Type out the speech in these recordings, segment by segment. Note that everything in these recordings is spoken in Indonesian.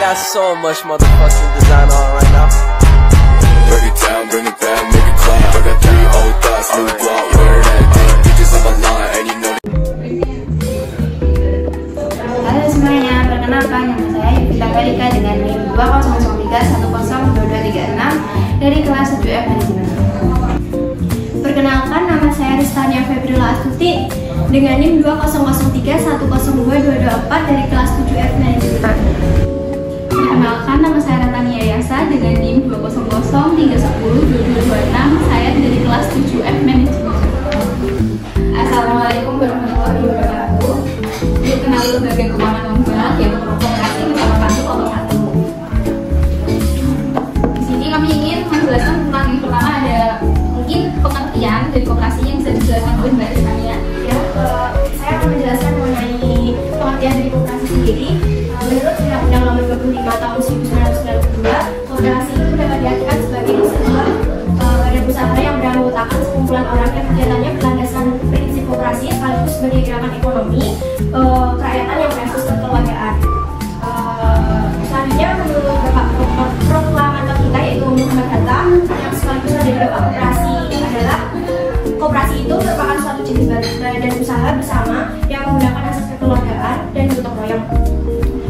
got so much motherfucking design on right now. Break it down, bring it back, make it clap. I got 3 old thoughts, new block, wear that thing. Bitches on my line, and you know. Halo semuanya, perkenalkan nama saya Yuvita Karika dengan NIM 2003102236 dari kelas 7F Manajemen. Perkenalkan, nama saya Ristania Febrila Astuti dengan NIM 2003102224 dari kelas 7F Manajemen. Perkenalkan, nama saya Ratania Yasa dengan NIM 20031102226, saya dari kelas 7F Manajemen. Assalamualaikum warahmatullahi wabarakatuh. Kenal lembaga keuangan non-bank yaitu koperasi bersama kartu kelompok 1. Di sini kami ingin menjelaskan tentang yang pertama ada mungkin pengertian dari koperasi yang bisa dijelaskan oleh Mbak Ristania. Ya, saya akan menjelaskan mengenai pengertian dari koperasi sendiri. Menurut Undang-Undang Nomor 25 Tahun 1992, koperasi itu dapat diartikan sebagai sebuah badan usaha yang beranggotakan sekumpulan orang yang kegiatannya berlandaskan prinsip koperasi sekaligus sebagai gerakan ekonomi kerakyatan yang berbasis kekeluargaan. Selanjutnya menurut Bapak Proklamator kita yaitu Muhammad Hatta yang sekaligus menjadi Bapak Koperasi adalah koperasi itu merupakan suatu jenis badan usaha bersama yang menggunakan asas kekeluargaan dan gotong royong.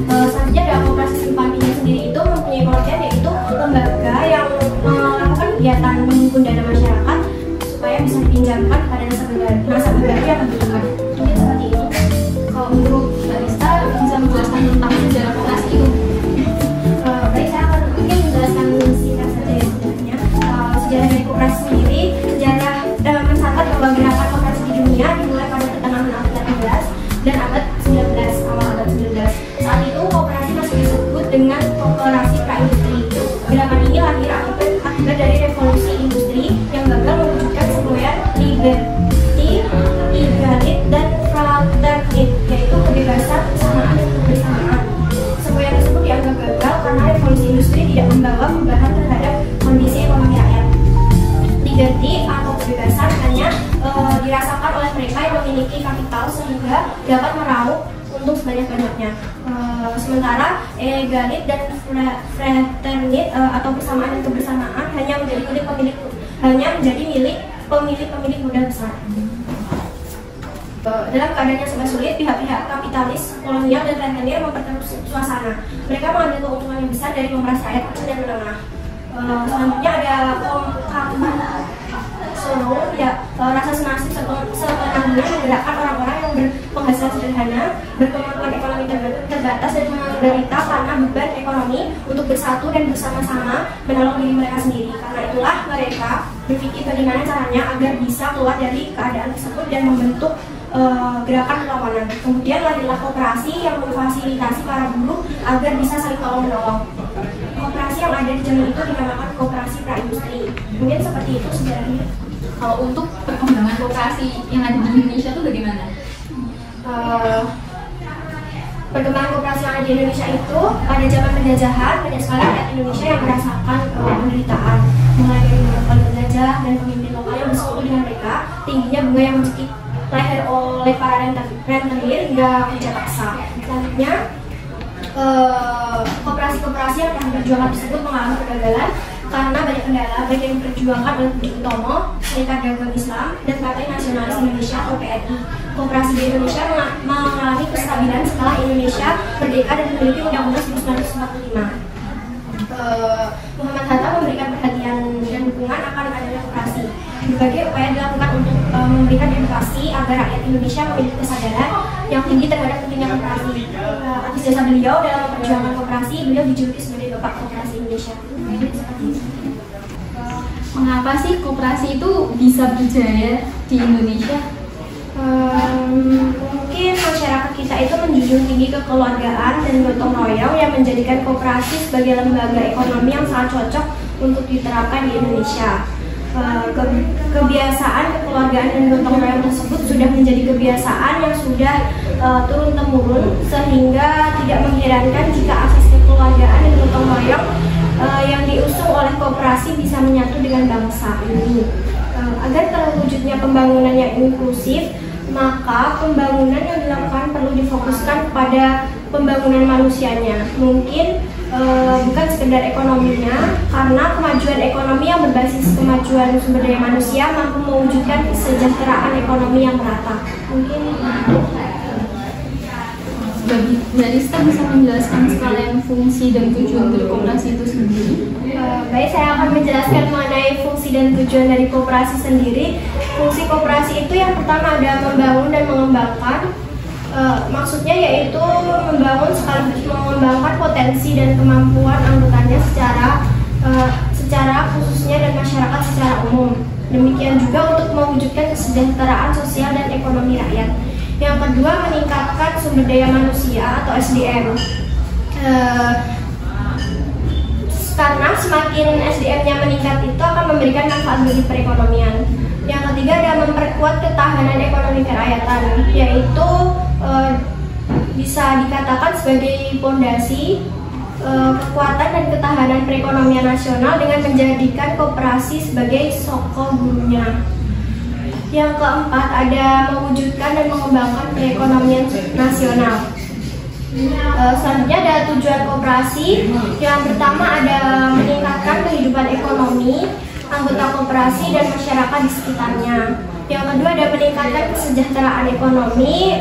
Selanjutnya dalam koperasi simpan pinjam sendiri itu mempunyai pengertian yaitu lembaga yang melakukan kegiatan menghimpun dana masyarakat supaya bisa dipinjamkan kepada nasabah baru yang membutuhkan. Mungkin seperti itu. Kalau menurut Mbak Rista bisa menjelaskan tentang sejarah koperasi itu? Baik, saya akan mungkin menjelaskan singkat saja ya sebenarnya. Sejarah dari koperasi sendiri, sejarah mencatat bahwa gerakan koperasi di dunia dimulai pada pertengahan abad 18 dan abad 19, awal abad 19. Saat itu koperasi masih disebut dengan koperasi praindustri. Gerakan ini lahir akibat dari revolusi industri yang gagal mewujudkan semboyan liberty, egalit, dan fraternit, yaitu kebebasan, kesamaan, dan kebersamaan. Semboyan tersebut dianggap gagal karena revolusi industri tidak membawa perubahan terhadap kondisi ekonomi rakyat. Liberty atau kebebasan hanya dirasakan oleh mereka yang memiliki kapital sehingga dapat meraup untuk sebanyak-banyaknya. Sementara egalit dan fraternit atau persamaan dan kebersamaan hanya menjadi milik pemilik modal besar. Dalam keadaan yang serba sulit, pihak-pihak kapitalis, kolonial, dan rentenir memperkeruh suasana. Mereka mengambil keuntungan yang besar dari memeras rakyat kecil dan menengah. Selanjutnya ada Solo, ya, rasa senasib sepenuhnya menggerakkan orang-orang yang berpenghasilan sederhana, berkemampuan ekonomi terbatas dan menderita karena beban ekonomi untuk bersatu dan bersama-sama menolong diri mereka sendiri. Karena itulah mereka berpikir bagaimana caranya agar bisa keluar dari keadaan tersebut dan membentuk gerakan perlawanan. Kemudian lahirlah koperasi yang memfasilitasi para buruh agar bisa saling tolong-menolong. Koperasi yang ada di zaman itu dinamakan koperasi praindustri. Mungkin seperti itu sejarahnya. Kalau untuk perkembangan koperasi yang ada di Indonesia itu bagaimana? Perkembangan koperasi yang ada di Indonesia itu pada zaman penjajahan banyak sekali rakyat Indonesia yang merasakan penderitaan, mulai dari monopoli penjajah dan pemimpin lokal yang bersekutu dengan mereka, tingginya bunga yang mencekik leher oleh para rentenir hingga kerja paksa. Selanjutnya koperasi-koperasi yang telah berjuangan tersebut mengalami kegagalan karena banyak kendala baik yang diperjuangkan oleh Budi Utomo, Serikat Dagang Islam, dan Partai Nasionalis Indonesia atau PNI. Koperasi di Indonesia mengalami kestabilan setelah Indonesia merdeka dan memiliki Undang-Undang 1945. Muhammad Hatta memberikan perhatian dan dukungan akan adanya koperasi. Berbagai upaya dilakukan untuk memberikan edukasi agar rakyat Indonesia memiliki kesadaran yang tinggi terhadap pentingnya koperasi. Atas jasa beliau dalam memperjuangkan koperasi, beliau dijuluki sebagai Bapak Koperasi Indonesia. Mengapa sih koperasi itu bisa berjaya di Indonesia? Mungkin masyarakat kita itu menjunjung tinggi kekeluargaan dan gotong royong yang menjadikan koperasi sebagai lembaga ekonomi yang sangat cocok untuk diterapkan di Indonesia. Kebiasaan kekeluargaan dan gotong royong tersebut sudah menjadi kebiasaan yang sudah turun-temurun, sehingga tidak mengherankan jika asas kekeluargaan dan gotong royong yang diusung oleh koperasi bisa menyatu dengan bangsa ini. Agar terwujudnya pembangunan yang inklusif, maka pembangunan yang dilakukan perlu difokuskan pada pembangunan manusianya. Mungkin bukan sekedar ekonominya, karena kemajuan ekonomi yang berbasis kemajuan sumber daya manusia mampu mewujudkan kesejahteraan ekonomi yang merata. Mungkin Mbak Rista bisa menjelaskan sekalian fungsi dan tujuan dari koperasi itu sendiri? Baik, saya akan menjelaskan mengenai fungsi dan tujuan dari koperasi sendiri. Fungsi koperasi itu yang pertama ada membangun dan mengembangkan. Maksudnya yaitu membangun sekaligus mengembangkan potensi dan kemampuan anggotanya secara khususnya dan masyarakat secara umum. Demikian juga untuk mewujudkan kesejahteraan sosial dan ekonomi rakyat. Yang kedua, meningkatkan sumber daya manusia atau SDM. Karena semakin SDM-nya meningkat itu akan memberikan manfaat bagi perekonomian. Yang ketiga adalah memperkuat ketahanan ekonomi kerakyatan, yaitu bisa dikatakan sebagai pondasi kekuatan dan ketahanan perekonomian nasional dengan menjadikan koperasi sebagai soko gurunya. Yang keempat ada mewujudkan dan mengembangkan perekonomian nasional. Selanjutnya ada tujuan koperasi. Yang pertama ada meningkatkan kehidupan ekonomi anggota koperasi dan masyarakat di sekitarnya. Yang kedua ada meningkatkan kesejahteraan ekonomi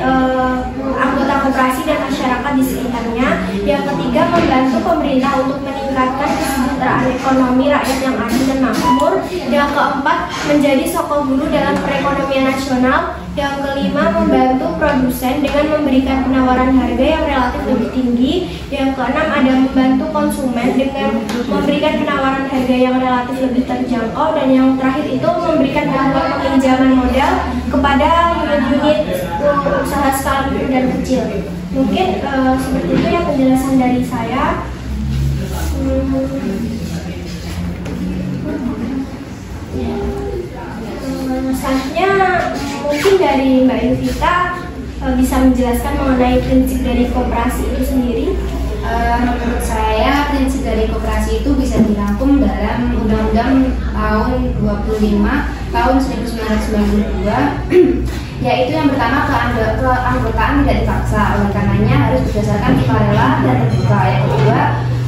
anggota koperasi dan masyarakat di sekitarnya. Yang ketiga membantu pemerintah untuk meningkatkan kesejahteraan ekonomi rakyat yang adil dan makmur. Yang keempat menjadi soko guru dalam perekonomian nasional. Yang kelima membantu produsen dengan memberikan penawaran harga yang relatif lebih tinggi. Yang keenam ada membantu konsumen dengan memberikan penawaran harga yang relatif lebih terjangkau. Dan yang terakhir itu memberikan bantuan peminjaman modal kepada unit-unit usaha skala mikro dan kecil. Mungkin seperti itu ya penjelasan dari saya. Selanjutnya mungkin dari Mbak Yuvita bisa menjelaskan mengenai prinsip dari koperasi itu sendiri. Menurut saya prinsip dari koperasi itu bisa dirangkum dalam Undang-Undang tahun 25 tahun 1992 yaitu yang pertama keanggotaan tidak dipaksa, oleh karenanya harus berdasarkan sukarela dan terbuka. Yang kedua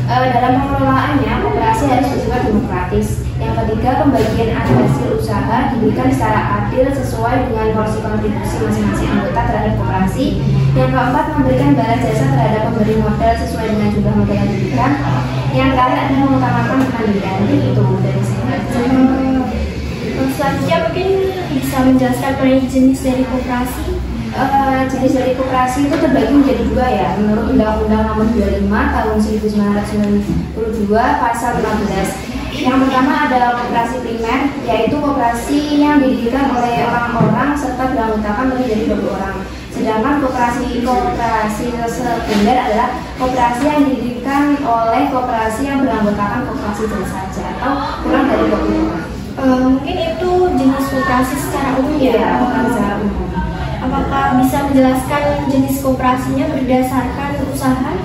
dalam pengelolaannya koperasi harus bersifat demokratis. Yang ketiga pembagian hasil usaha diberikan secara adil sesuai dengan porsi kontribusi masing-masing anggota terhadap koperasi. Yang keempat memberikan balas jasa terhadap pemberi modal sesuai dengan jumlah modal yang diberikan. Yang terakhir adalah mengutamakan kemandirian. Itu dari saya. Selanjutnya mungkin bisa menjelaskan mengenai jenis dari koperasi. Jenis dari koperasi itu terbagi menjadi dua ya, menurut Undang-Undang Nomor 25 Tahun 1992 Pasal 15. Yang pertama adalah koperasi primer, yaitu koperasi yang didirikan oleh orang-orang serta beranggotakan lebih dari 20 orang. Sedangkan koperasi sekunder adalah koperasi yang didirikan oleh koperasi yang beranggotakan koperasi saja atau kurang dari 20 orang. Mungkin itu jenis koperasi secara umum ya. Secara umum. Apakah bisa menjelaskan jenis koperasinya berdasarkan usaha?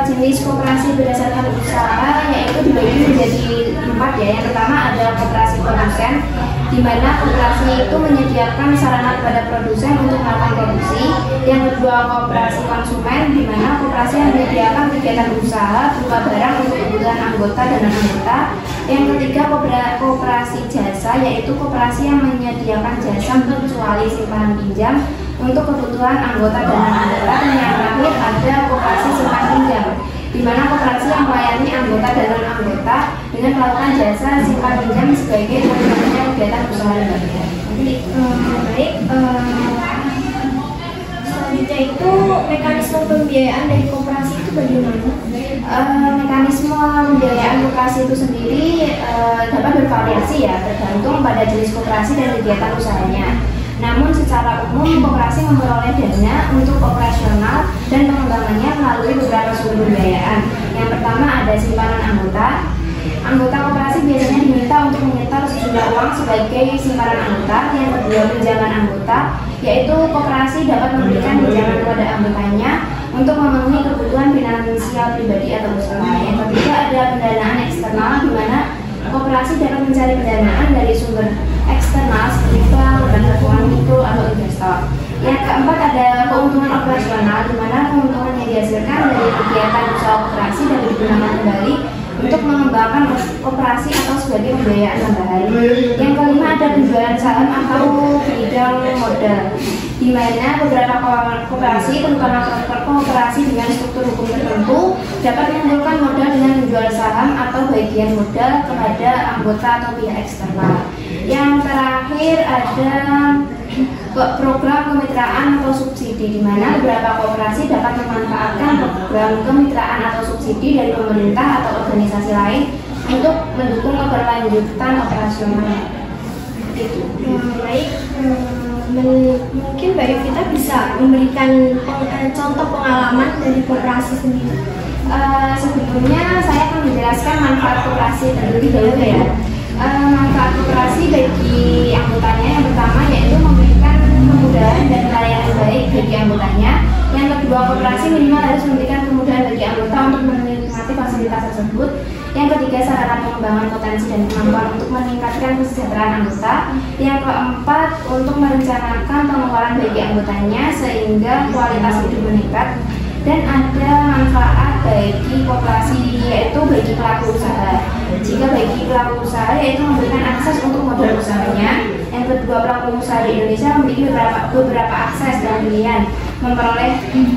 Jenis koperasi berdasarkan usaha yaitu dibagi menjadi 4 ya. Yang pertama adalah koperasi produsen, di mana koperasi itu menyediakan sarana kepada produsen untuk melakukan produksi. Yang kedua koperasi konsumen, di mana koperasi yang menyediakan kegiatan usaha berupa barang untuk kebutuhan anggota dan non-anggota. Yang ketiga koperasi jasa, yaitu koperasi yang menyediakan jasa kecuali simpanan pinjam untuk kebutuhan anggota dan non-anggota. Dan yang terakhir ada koperasi simpan pinjam, di mana koperasi yang melayani anggota dan non-anggota dengan melakukan jasa simpan pinjam sebagai satu-satunya kegiatan usaha lembaga. Baik, selanjutnya itu mekanisme pembiayaan dari koperasi itu bagaimana? Mekanisme pembiayaan koperasi itu sendiri dapat bervariasi ya, tergantung pada jenis koperasi dan kegiatan usahanya. Namun secara umum koperasi memperoleh dana untuk operasional dan pengembangannya melalui beberapa sumber pembiayaan. Yang pertama ada simpanan anggota. Anggota koperasi biasanya diminta untuk menyetor sejumlah uang sebagai simpanan anggota. Yang kedua pinjaman anggota, yaitu koperasi dapat memberikan pinjaman kepada anggotanya untuk memenuhi kebutuhan finansial pribadi atau usaha. Yang ketiga ada pendanaan eksternal, di mana koperasi dapat mencari pendanaan dari sumber eksternal seperti bank, lembaga keuangan mikro atau investor. Yang keempat ada keuntungan operasional, di mana keuntungan yang dihasilkan dari kegiatan usaha koperasi digunakan kembali untuk mengembangkan operasi atau sebagai pembiayaan tambahan. Yang kelima ada penjualan saham atau bidang modal, di mana beberapa koperasi, terutama koperasi dengan struktur hukum tertentu, dapat mengumpulkan modal dengan menjual saham atau bagian modal kepada anggota atau pihak eksternal. Yang terakhir ada program kemitraan atau subsidi, di mana beberapa koperasi dapat memanfaatkan program kemitraan atau subsidi dari pemerintah atau organisasi lain untuk mendukung keberlanjutan operasional. Itu. Baik, mungkin Mbak Yovita bisa memberikan contoh pengalaman dari koperasi sendiri. Sebelumnya saya akan menjelaskan manfaat koperasi terlebih dahulu ya. Manfaat koperasi bagi anggotanya yang pertama yaitu memberikan kemudahan dan pelayanan baik bagi anggotanya. Yang kedua, koperasi minimal harus memberikan kemudahan bagi anggota untuk menikmati fasilitas tersebut. Yang ketiga, sarana pengembangan potensi dan kemampuan untuk meningkatkan kesejahteraan anggota. Yang keempat, untuk merencanakan pengeluaran bagi anggotanya sehingga kualitas hidup meningkat. Dan ada manfaat bagi koperasi yaitu bagi pelaku usaha. Jika bagi pelaku usaha yaitu memberikan akses untuk modal usahanya. Yang kedua, pelaku usaha di Indonesia memiliki beberapa akses dan pilihan memperoleh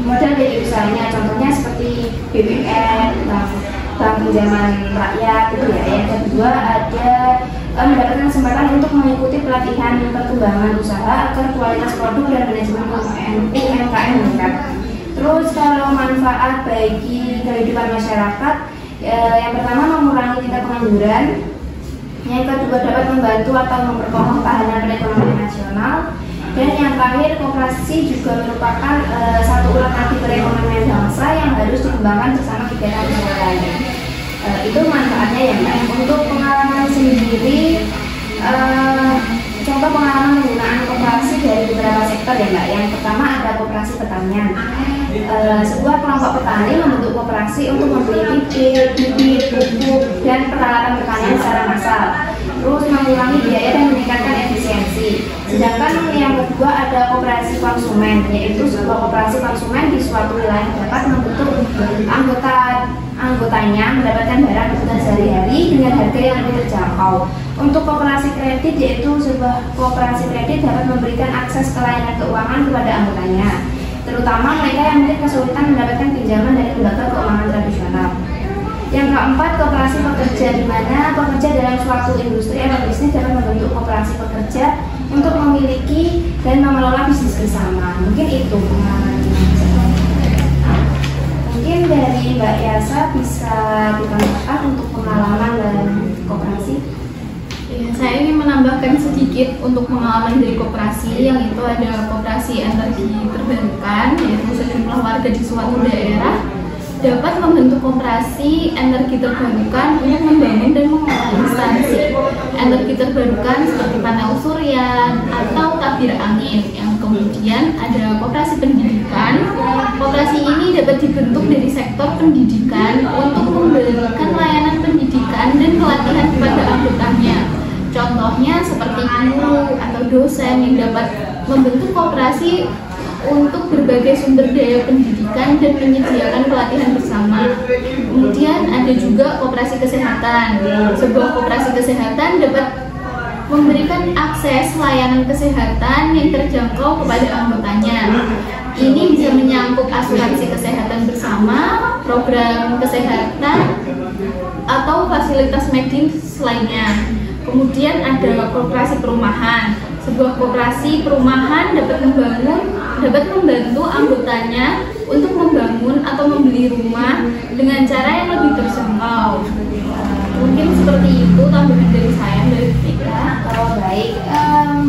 modal bagi usahanya. Contohnya seperti BBM, bank pinjaman rakyat gitu ya. Yang kedua ada mendapatkan kesempatan untuk mengikuti pelatihan perkembangan usaha agar kualitas produk dan manajemen UMKM meningkat. Terus kalau manfaat bagi kehidupan masyarakat, yang pertama mengurangi tingkat pengangguran, yang kedua dapat membantu atau memperkokoh ketahanan perekonomian nasional, dan yang terakhir koperasi juga merupakan satu ulat nadi perekonomian bangsa yang harus dikembangkan bersama kegiatan usaha lain. Itu manfaatnya ya Mbak. Untuk pengalaman sendiri, contoh pengalaman penggunaan koperasi dari beberapa sektor ya Mbak. Yang pertama ada koperasi pertanian. Sebuah kelompok petani membentuk koperasi untuk membeli bibit, pupuk, dan peralatan pertanian secara massal. Terus mengurangi biaya dan meningkatkan efisiensi. Sedangkan yang kedua ada koperasi konsumen, yaitu sebuah koperasi konsumen di suatu wilayah dapat membentuk anggotanya mendapatkan barang kebutuhan sehari-hari dengan harga yang lebih terjangkau. Untuk koperasi kredit, yaitu sebuah koperasi kredit dapat memberikan akses ke layanan keuangan kepada anggotanya, terutama mereka yang mungkin kesulitan mendapatkan pinjaman dari lembaga keuangan tradisional. Yang keempat, koperasi pekerja, di mana pekerja dalam suatu industri atau bisnis dapat membentuk koperasi pekerja untuk memiliki dan mengelola bisnis bersama. Mungkin itu pengalamannya. Mungkin dari Mbak Yasa bisa ditambahkan untuk pengalaman dan koperasi. Ya, saya ingin menambahkan sedikit untuk pengalaman dari koperasi, yang itu ada koperasi energi terbarukan, yaitu sejumlah warga di suatu daerah dapat membentuk koperasi energi terbarukan untuk membangun dan mengelola instansi energi terbarukan seperti panel surya atau tabir angin. Yang kemudian ada koperasi pendidikan. Koperasi ini dapat dibentuk dari sektor pendidikan untuk memberikan layanan pendidikan dan pelatihan kepada anggotanya. Contohnya seperti guru atau dosen yang dapat membentuk koperasi untuk berbagai sumber daya pendidikan dan menyediakan pelatihan bersama. Kemudian ada juga koperasi kesehatan. Sebuah koperasi kesehatan dapat memberikan akses layanan kesehatan yang terjangkau kepada anggotanya. Ini bisa menyangkut asuransi kesehatan bersama, program kesehatan, atau fasilitas medis lainnya. Kemudian ada koperasi perumahan. Sebuah koperasi perumahan dapat membantu anggotanya untuk membangun atau membeli rumah dengan cara yang lebih terjangkau. Mungkin seperti itu tambahan dari saya, dari kita. Kalau baik,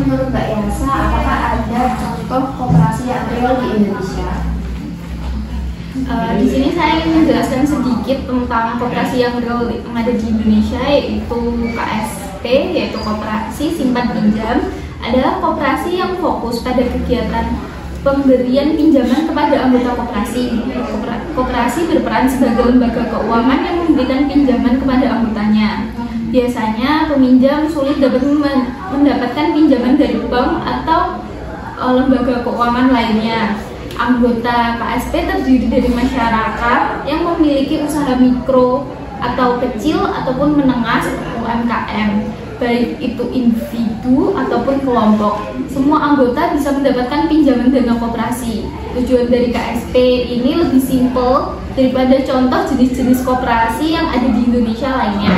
menurut Mbak Yasa, apakah ada contoh koperasi yang real di Indonesia? Di sini saya ingin menjelaskan sedikit tentang koperasi yang real yang ada di Indonesia, yaitu KSP, yaitu koperasi simpan pinjam. Adalah koperasi yang fokus pada kegiatan pemberian pinjaman kepada anggota koperasi. Koperasi berperan sebagai lembaga keuangan yang memberikan pinjaman kepada anggotanya. Biasanya peminjam sulit dapat mendapatkan pinjaman dari bank atau lembaga keuangan lainnya. Anggota KSP terdiri dari masyarakat yang memiliki usaha mikro atau kecil ataupun menengah seperti UMKM, baik itu individu ataupun kelompok. Semua anggota bisa mendapatkan pinjaman dana koperasi. Tujuan dari KSP ini lebih simpel daripada contoh jenis-jenis koperasi yang ada di Indonesia lainnya.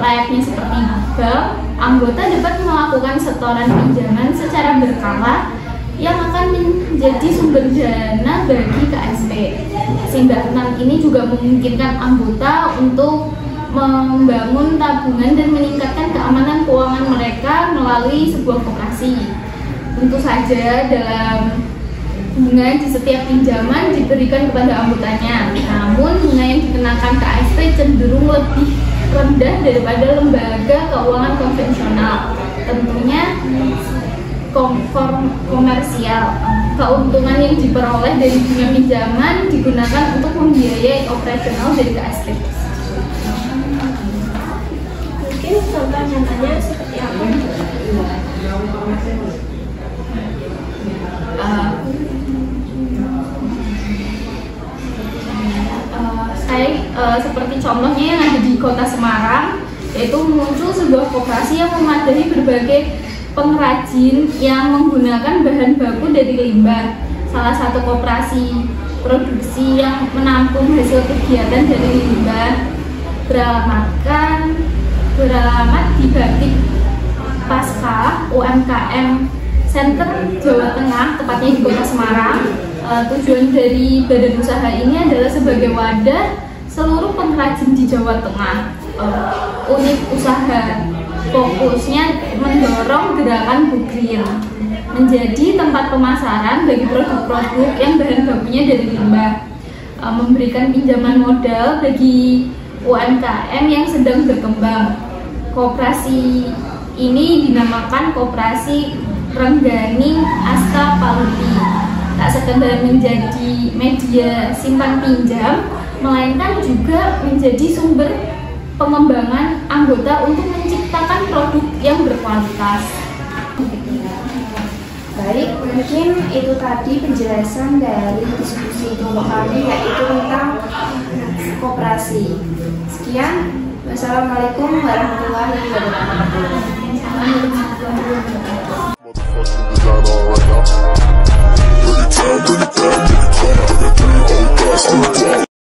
Layaknya seperti bank, anggota dapat melakukan setoran pinjaman secara berkala yang akan menjadi sumber dana bagi KSP. Simbahnan ini juga memungkinkan anggota untuk membangun tabungan dan meningkatkan keamanan keuangan mereka melalui sebuah koperasi. Tentu saja dalam bunga di setiap pinjaman diberikan kepada anggotanya. Namun bunga yang dikenakan KSP cenderung lebih rendah daripada lembaga keuangan konvensional. Tentunya komersial. Keuntungan yang diperoleh dari bunga pinjaman digunakan untuk membiayai operasional dari KSP. Mungkin contoh nyatanya seperti apa? Seperti contohnya yang ada di Kota Semarang, yaitu muncul sebuah koperasi yang memadai berbagai pengrajin yang menggunakan bahan baku dari limbah. Salah satu koperasi produksi yang menampung hasil kegiatan dari limbah beralamat di Batik Pasca UMKM Center Jawa Tengah, tepatnya di Kota Semarang. Tujuan dari badan usaha ini adalah sebagai wadah seluruh pengrajin di Jawa Tengah. Unit usaha fokusnya mendorong gerakan Go Green, menjadi tempat pemasaran bagi produk-produk yang bahan bakunya dari limbah, memberikan pinjaman modal bagi UMKM yang sedang berkembang. Koperasi ini dinamakan Koperasi Rengganing Asta Paluti. Tak sekedar menjadi media simpan pinjam, melainkan juga menjadi sumber pengembangan anggota untuk menciptakan produk yang berkualitas. Baik, mungkin itu tadi penjelasan dari diskusi kelompok kami, yaitu tentang koperasi. Sekian, wassalamualaikum warahmatullahi wabarakatuh.